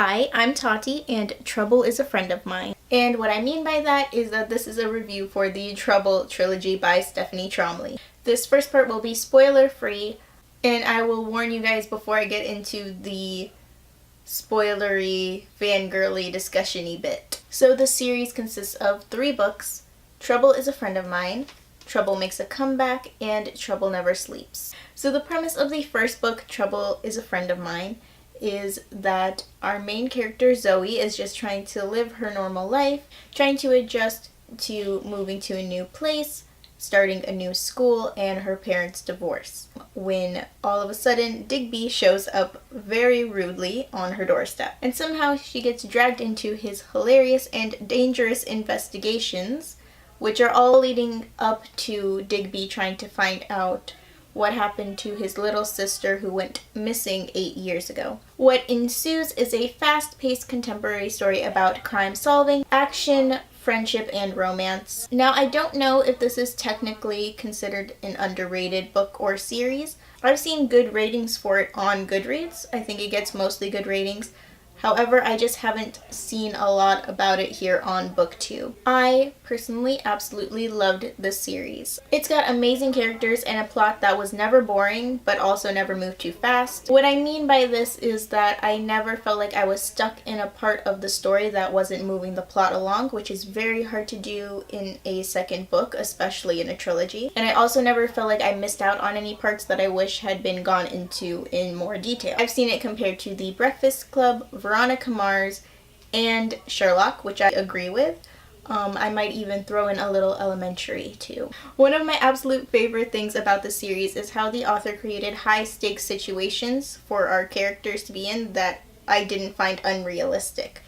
Hi, I'm Tati, and Trouble is a friend of mine. And what I mean by that is that this is a review for the Trouble Trilogy by Stephanie Tromly. This first part will be spoiler-free, and I will warn you guys before I get into the spoilery, fangirly, discussion-y bit. So the series consists of 3 books: Trouble is a Friend of Mine, Trouble Makes a Comeback, and Trouble Never Sleeps. So the premise of the first book, Trouble is a Friend of Mine, is that our main character, Zoe, is just trying to live her normal life, trying to adjust to moving to a new place, starting a new school, and her parents' divorce, when all of a sudden Digby shows up very rudely on her doorstep. And somehow she gets dragged into his hilarious and dangerous investigations, which are all leading up to Digby trying to find out what happened to his little sister who went missing 8 years ago. What ensues is a fast-paced contemporary story about crime solving, action, friendship, and romance. Now, I don't know if this is technically considered an underrated book or series. I've seen good ratings for it on Goodreads. I think it gets mostly good ratings. However, I just haven't seen a lot about it here on BookTube. I personally absolutely loved this series. It's got amazing characters and a plot that was never boring, but also never moved too fast. What I mean by this is that I never felt like I was stuck in a part of the story that wasn't moving the plot along, which is very hard to do in a second book, especially in a trilogy. And I also never felt like I missed out on any parts that I wish had been gone into in more detail. I've seen it compared to The Breakfast Club, Veronica Mars, and Sherlock, which I agree with. I might even throw in a little Elementary too. One of my absolute favorite things about the series is how the author created high-stakes situations for our characters to be in that I didn't find unrealistic.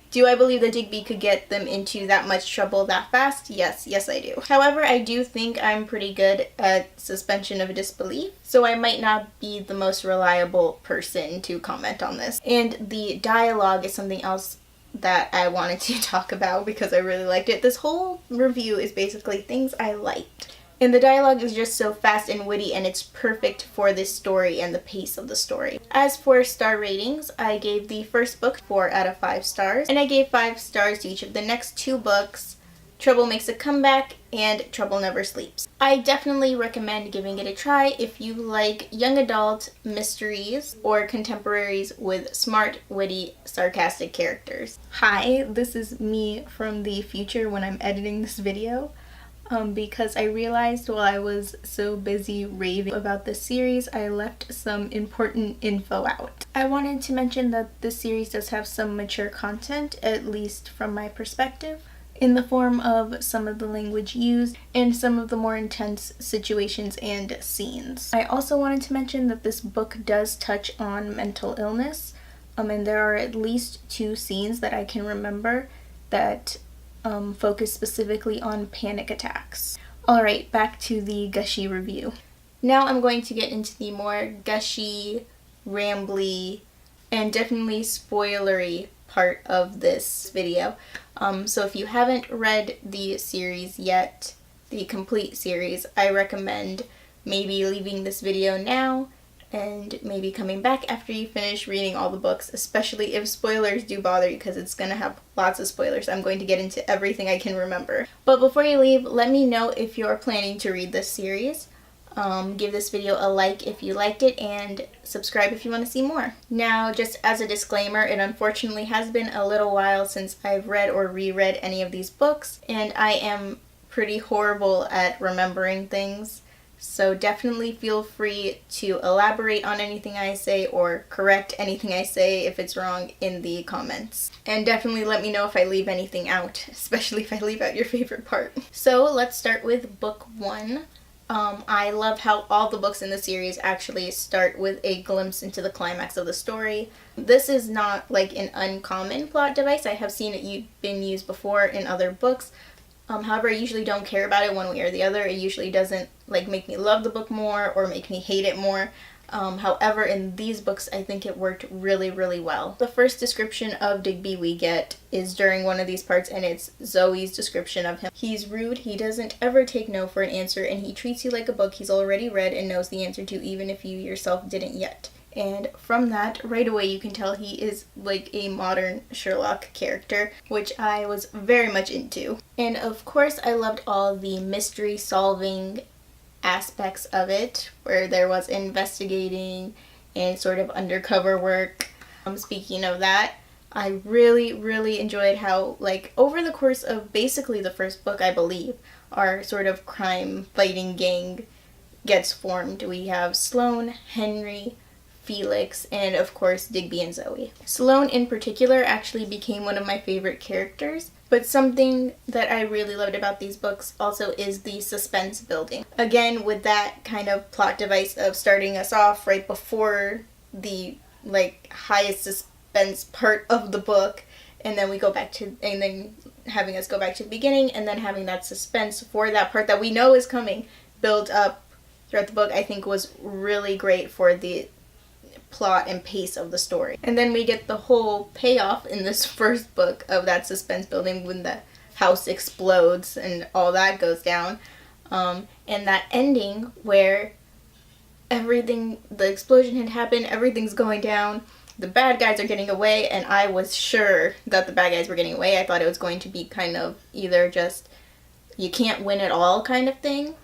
Do I believe that Digby could get them into that much trouble that fast? Yes, I do. However, I do think I'm pretty good at suspension of disbelief, so I might not be the most reliable person to comment on this. And the dialogue is something else that I wanted to talk about because I really liked it. This whole review is basically things I liked. And the dialogue is just so fast and witty, and it's perfect for this story and the pace of the story. As for star ratings, I gave the first book 4 out of 5 stars, and I gave 5 stars to each of the next 2 books, Trouble Makes a Comeback and Trouble Never Sleeps. I definitely recommend giving it a try if you like young adult mysteries or contemporaries with smart, witty, sarcastic characters. Hi, this is me from the future when I'm editing this video. Because I realized while I was so busy raving about this series, I left some important info out. I wanted to mention that this series does have some mature content, at least from my perspective, in the form of some of the language used and some of the more intense situations and scenes. I also wanted to mention that this book does touch on mental illness, and there are at least 2 scenes that I can remember that focus specifically on panic attacks. Alright, back to the gushy review. Now I'm going to get into the more gushy, rambly, and definitely spoilery part of this video. So if you haven't read the series yet, the complete series, I recommend maybe leaving this video now and maybe coming back after you finish reading all the books, especially if spoilers do bother you, because it's going to have lots of spoilers. I'm going to get into everything I can remember. But before you leave, let me know if you're planning to read this series. Give this video a like if you liked it, and subscribe if you want to see more. Now, just as a disclaimer, it unfortunately has been a little while since I've read or reread any of these books, and I am pretty horrible at remembering things. So definitely feel free to elaborate on anything I say or correct anything I say if it's wrong in the comments. And definitely let me know if I leave anything out, especially if I leave out your favorite part. So let's start with book 1. I love how all the books in the series actually start with a glimpse into the climax of the story. This is not like an uncommon plot device. I have seen it been used before in other books. However, I usually don't care about it one way or the other. It usually doesn't make me love the book more or make me hate it more. However, in these books, I think it worked really, really well. The first description of Digby we get is during one of these parts, and it's Zoe's description of him. He's rude, he doesn't ever take no for an answer, and he treats you like a book he's already read and knows the answer to, even if you yourself didn't yet. And from that, right away you can tell he is like a modern Sherlock character, which I was very much into. And of course I loved all the mystery solving aspects of it, where there was investigating and sort of undercover work. Speaking of that, I really enjoyed how, like, over the course of basically the first book, I believe, our sort of crime fighting gang gets formed. We have Sloane, Henry, Felix, and of course Digby and Zoe. Sloane in particular actually became one of my favorite characters, but something that I really loved about these books also is the suspense building. Again, with that kind of plot device of starting us off right before the like highest suspense part of the book, and then we go back to, and then having us go back to the beginning, and then having that suspense for that part that we know is coming build up throughout the book, I think was really great for the plot and pace of the story. And then we get the whole payoff in this first book of that suspense building when the house explodes and all that goes down. And that ending where everything, the explosion had happened, everything's going down, the bad guys are getting away, and I was sure that the bad guys were getting away. I thought it was going to be kind of either just you can't win at all kind of thing,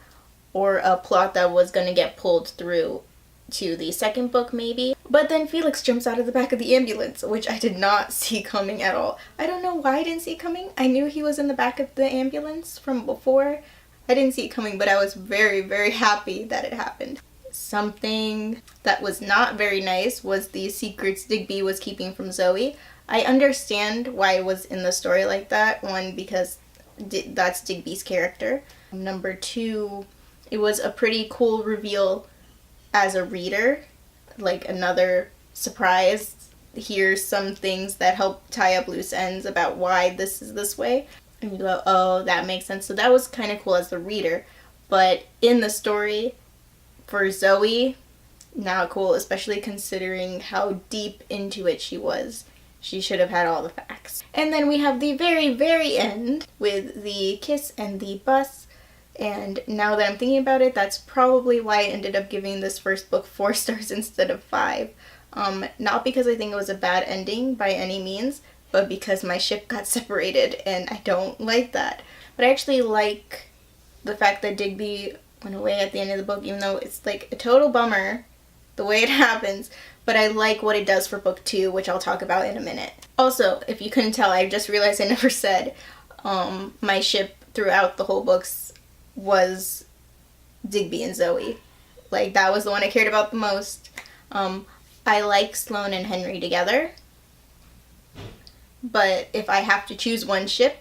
or a plot that was going to get pulled through to the second book maybe. But then Felix jumps out of the back of the ambulance, which I did not see coming at all. I don't know why I didn't see it coming. I knew he was in the back of the ambulance from before. I didn't see it coming, but I was very happy that it happened. Something that was not very nice was the secrets Digby was keeping from Zoe. I understand why it was in the story like that. One, because that's Digby's character. Number two, it was a pretty cool reveal as a reader, like another surprise. Here's some things that help tie up loose ends about why this is this way. And you go, oh, that makes sense. So that was kind of cool as the reader. But in the story, for Zoe, not cool, especially considering how deep into it she was. She should have had all the facts. And then we have the very end with the kiss and the bus. And now that I'm thinking about it, that's probably why I ended up giving this first book 4 stars instead of 5. Not because I think it was a bad ending by any means, but because my ship got separated, and I don't like that. But I actually like the fact that Digby went away at the end of the book, even though it's like a total bummer the way it happens, but I like what it does for book 2, which I'll talk about in a minute. Also, if you couldn't tell, I just realized I never said my ship throughout the whole books was Digby and Zoe. Like, that was the one I cared about the most. I like Sloane and Henry together, but if I have to choose one ship,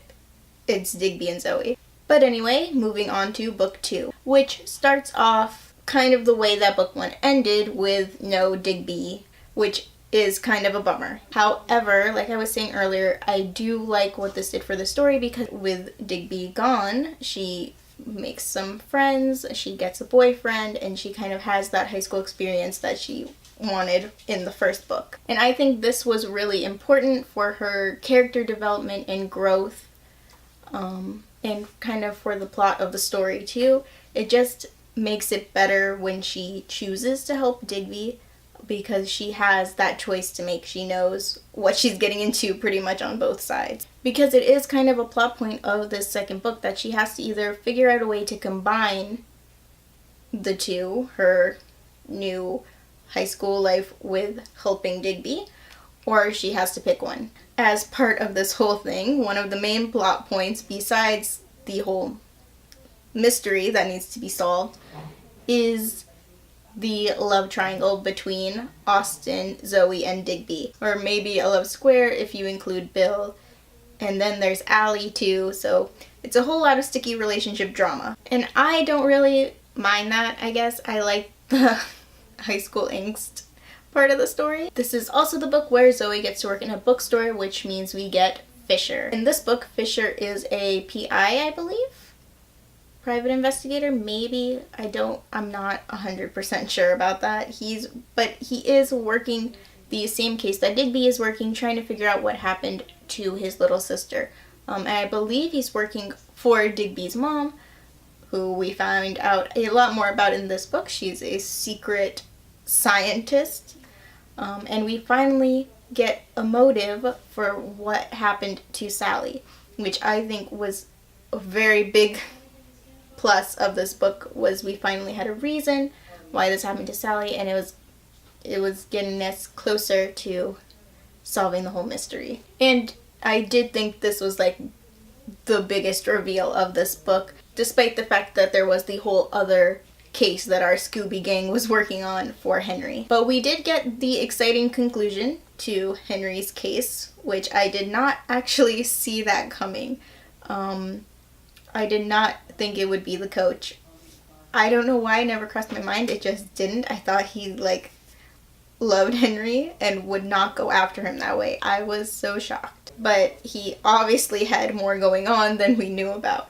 it's Digby and Zoe. But anyway, moving on to book 2, which starts off kind of the way that book 1 ended, with no Digby, which is kind of a bummer. However, like I was saying earlier, I do like what this did for the story, because with Digby gone, she makes some friends, she gets a boyfriend, and she kind of has that high school experience that she wanted in the first book. And I think this was really important for her character development and growth, and kind of for the plot of the story too. It just makes it better when she chooses to help Digby, because she has that choice to make. She knows what she's getting into pretty much on both sides. Because it is kind of a plot point of this second book that she has to either figure out a way to combine the two, her new high school life with helping Digby, or she has to pick one. As part of this whole thing, one of the main plot points, besides the whole mystery that needs to be solved, is the love triangle between Austin, Zoe, and Digby. Or maybe a love square if you include Bill. And then there's Allie too, so it's a whole lot of sticky relationship drama. And I don't really mind that, I guess. I like the high school angst part of the story. This is also the book where Zoe gets to work in a bookstore, which means we get Fisher. In this book, Fisher is a PI, I believe? Private investigator, maybe. I'm not 100% sure about that. But he is working the same case that Digby is working, trying to figure out what happened to his little sister. And I believe he's working for Digby's mom, who we find out a lot more about in this book. She's a secret scientist. and we finally get a motive for what happened to Sally, which I think was a very big plus of this book. Was we finally had a reason why this happened to Sally, and it was getting us closer to solving the whole mystery. And I did think this was like the biggest reveal of this book, despite the fact that there was the whole other case that our Scooby gang was working on for Henry. But we did get the exciting conclusion to Henry's case, which I did not actually see that coming. I did not think it would be the coach. I don't know why it never crossed my mind. It just didn't. I thought he like loved Henry and would not go after him that way. I was so shocked. But he obviously had more going on than we knew about,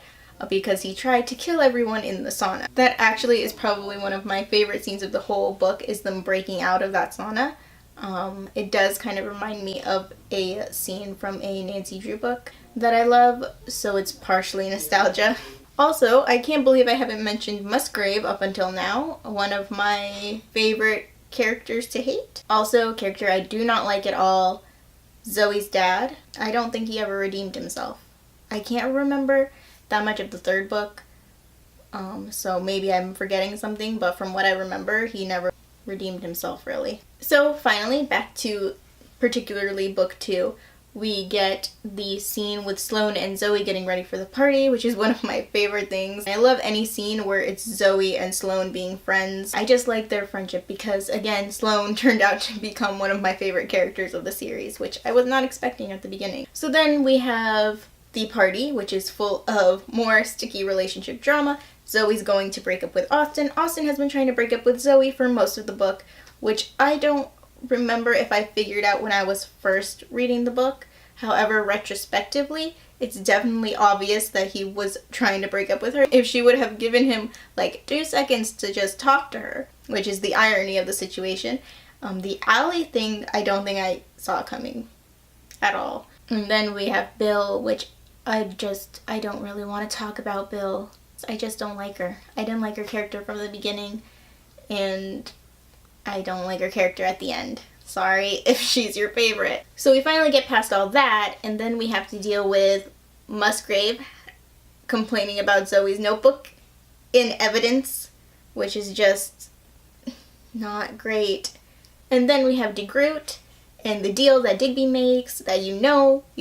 because he tried to kill everyone in the sauna. That actually is probably one of my favorite scenes of the whole book, is them breaking out of that sauna. It does kind of remind me of a scene from a Nancy Drew book that I love, so it's partially nostalgia. Also, I can't believe I haven't mentioned Musgrave up until now, one of my favorite characters to hate. Also, a character I do not like at all, Zoe's dad. I don't think he ever redeemed himself. I can't remember that much of the third book, so maybe I'm forgetting something, but from what I remember, he never redeemed himself really. So finally, back to particularly book 2, we get the scene with Sloane and Zoe getting ready for the party, which is one of my favorite things. I love any scene where it's Zoe and Sloane being friends. I just like their friendship because, again, Sloane turned out to become one of my favorite characters of the series, which I was not expecting at the beginning. So then we have the party, which is full of more sticky relationship drama. Zoe's going to break up with Austin. Austin has been trying to break up with Zoe for most of the book, which I don't remember if I figured out when I was first reading the book. However, retrospectively, it's definitely obvious that he was trying to break up with her. If she would have given him like 2 seconds to just talk to her, which is the irony of the situation. The alley thing, I don't think I saw coming at all. And then we have Bill, which I don't really want to talk about Bill. I just don't like her. I didn't like her character from the beginning, and I don't like her character at the end. Sorry if she's your favorite. So we finally get past all that, and then we have to deal with Musgrave complaining about Zoe's notebook in evidence, which is just not great. And then we have DeGroot and the deal that Digby makes that you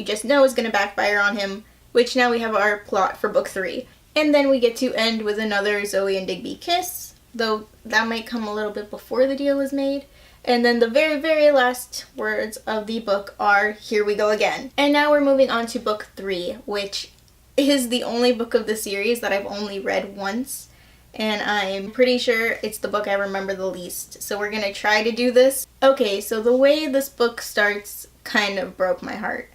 just know is going to backfire on him, which now we have our plot for book 3. And then we get to end with another Zoe and Digby kiss, though that might come a little bit before the deal is made. And then the very, very last words of the book are, "Here we go again." And now we're moving on to book 3, which is the only book of the series that I've only read once. And I'm pretty sure it's the book I remember the least. So we're gonna try to do this. Okay, so the way this book starts kind of broke my heart.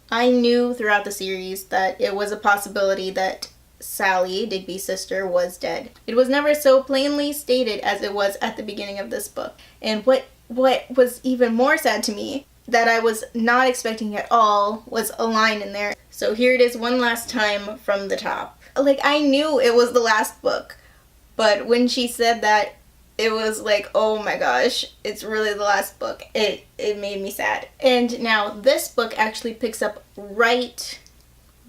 I knew throughout the series that it was a possibility that Sally, Digby's sister, was dead. It was never so plainly stated as it was at the beginning of this book. And what was even more sad to me, that I was not expecting at all, was a line in there. So here it is one last time from the top. Like, I knew it was the last book, but when she said that, it was like, oh my gosh, it's really the last book. It made me sad. And now this book actually picks up right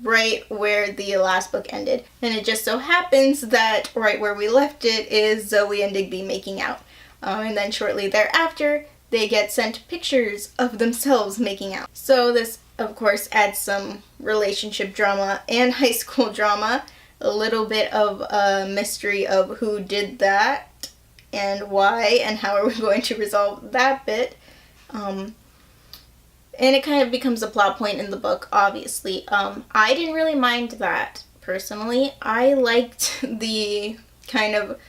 where the last book ended. And it just so happens that right where we left it is Zoe and Digby making out. And then shortly thereafter, they get sent pictures of themselves making out. So this, of course, adds some relationship drama and high school drama. A little bit of a mystery of who did that and why and how are we going to resolve that bit. And it kind of becomes a plot point in the book, obviously. I didn't really mind that, personally. I liked the kind of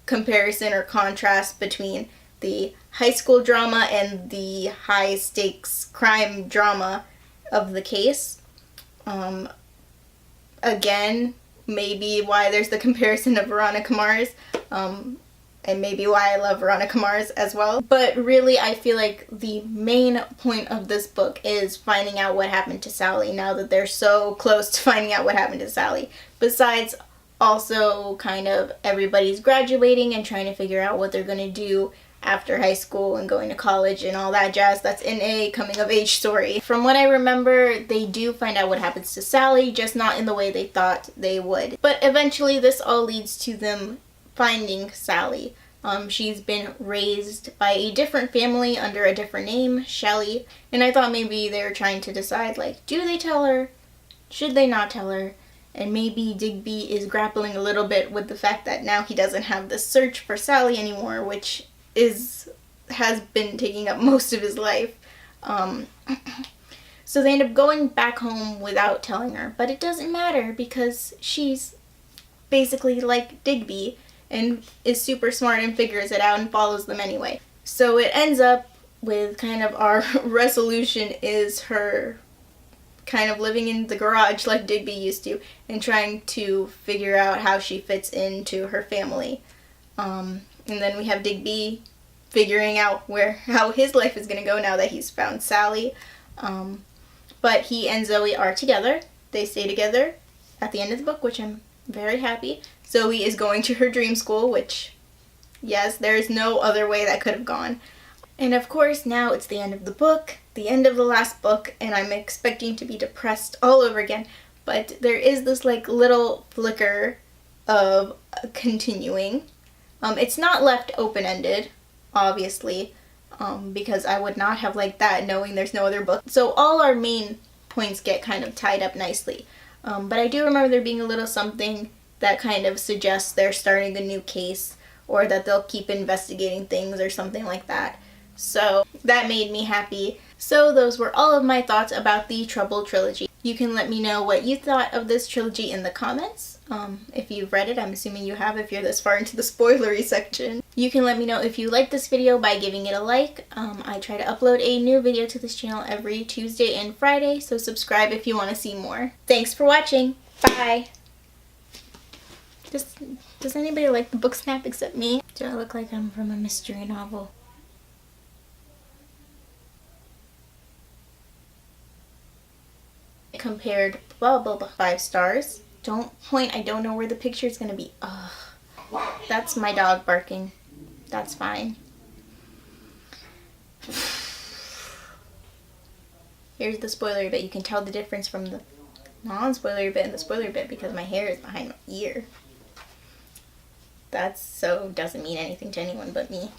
comparison or contrast between the high school drama and the high stakes crime drama of the case. Again, maybe why there's the comparison of Veronica Mars, and maybe why I love Veronica Mars as well. But really, I feel like the main point of this book is finding out what happened to Sally now that they're so close to finding out what happened to Sally. Besides, also kind of everybody's graduating and trying to figure out what they're going to do after high school and going to college and all that jazz that's in a coming of age story. From what I remember, they do find out what happens to Sally, just not in the way they thought they would. But eventually this all leads to them finding Sally. She's been raised by a different family under a different name, Shelley, and I thought maybe they were trying to decide, like, do they tell her? Should they not tell her? And maybe Digby is grappling a little bit with the fact that now he doesn't have the search for Sally anymore, which has been taking up most of his life. So they end up going back home without telling her, but it doesn't matter because she's basically like Digby and is super smart and figures it out and follows them anyway. So it ends up with kind of our resolution is her kind of living in the garage like Digby used to and trying to figure out how she fits into her family. And then we have Digby figuring out how his life is going to go now that he's found Sally. But he and Zoe are together. They stay together at the end of the book, which I'm very happy. Zoe is going to her dream school, which, yes, there is no other way that could have gone. And of course, now it's the end of the book, the end of the last book, and I'm expecting to be depressed all over again. But there is this like little flicker of continuing. It's not left open-ended, obviously, because I would not have liked that knowing there's no other book. So all our main points get kind of tied up nicely. But I do remember there being a little something that kind of suggests they're starting a new case or that they'll keep investigating things or something like that. So that made me happy. So those were all of my thoughts about the Trouble Trilogy. You can let me know what you thought of this trilogy in the comments. If you've read it, I'm assuming you have if you're this far into the spoilery section. You can let me know if you liked this video by giving it a like. I try to upload a new video to this channel every Tuesday and Friday, so subscribe if you want to see more. Thanks for watching. Bye! Does anybody like the book snap except me? Do I look like I'm from a mystery novel? Compared blah blah blah 5 stars. Don't point, I don't know where the picture is gonna be. Ugh. That's my dog barking. That's fine. Here's the spoiler bit. You can tell the difference from the non-spoiler bit and the spoiler bit because my hair is behind my ear. That doesn't mean anything to anyone but me.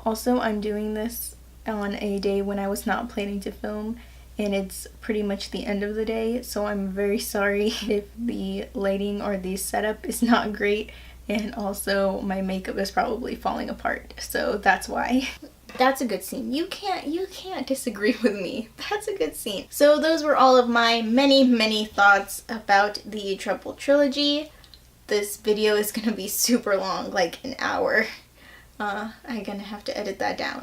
Also, I'm doing this on a day when I was not planning to film, and it's pretty much the end of the day, so I'm very sorry if the lighting or the setup is not great, and also my makeup is probably falling apart, so that's why. That's a good scene. You can't disagree with me. That's a good scene. So those were all of my many thoughts about the Trouble Trilogy. This video is gonna be super long, like an hour. I'm gonna have to edit that down.